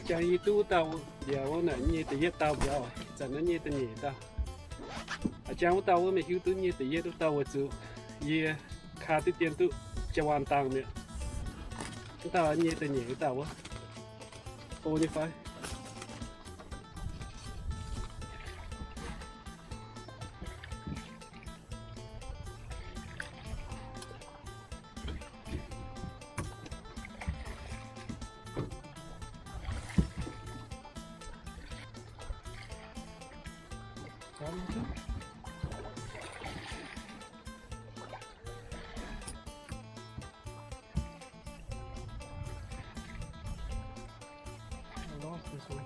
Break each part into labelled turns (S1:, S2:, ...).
S1: Chẳng y tu tàu giờ nè như tự giết tàu giờ chẳng nó như tự nhỉ tàu chẳng tàu mình hiểu tu như tự giết tàu ở chỗ ye khá tự tiền tu cho hoàn tăng nữa tàu như tự nhỉ tàu á ô như phải I lost this one.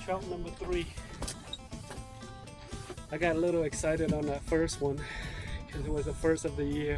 S1: Trout number 3. I got a little excited on that first one because it was the first of the year.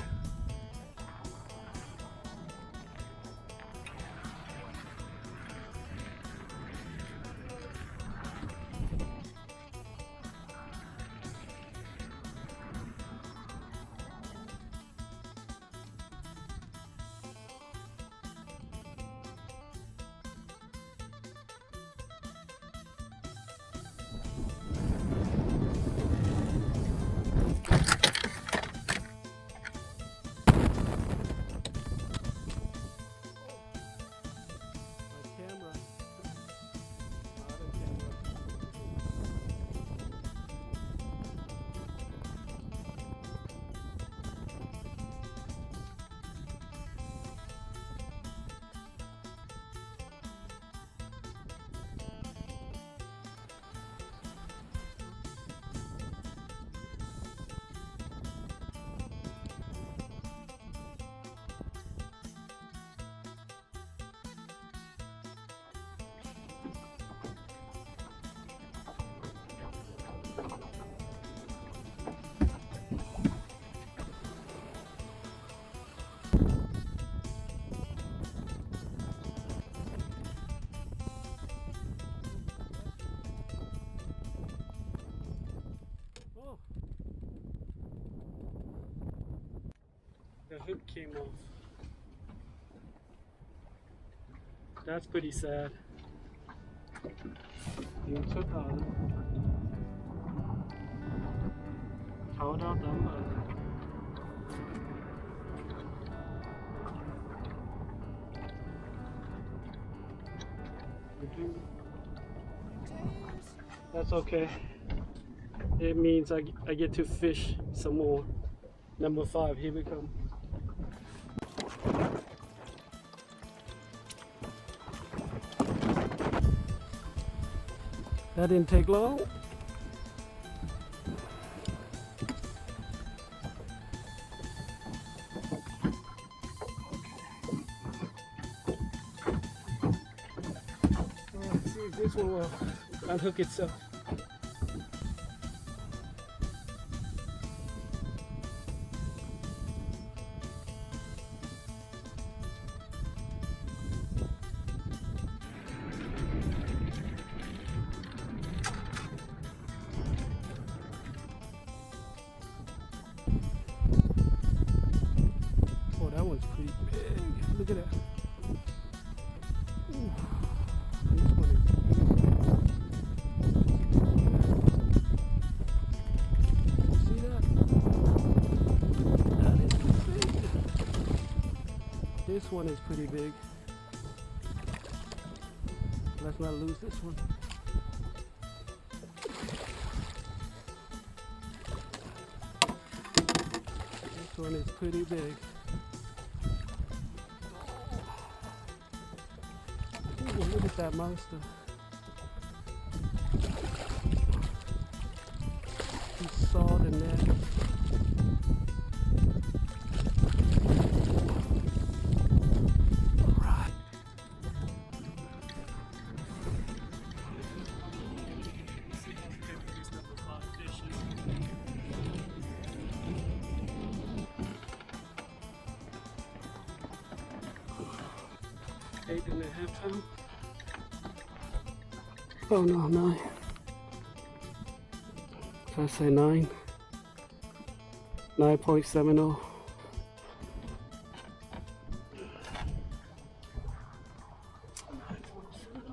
S1: The hook came off. That's pretty sad. You took out. How about them? That's okay. It means I get to fish some more. Number 5, here we come. That didn't take long. Let's see if this one will unhook itself. That one's pretty big. Look at that. Ooh, this one is big. See that? That is big. This one is pretty big. Let's not lose this one. This one is pretty big. Ooh, look at that monster. 8.5 pounds. Oh no, 9. Did I say 9? 9.70.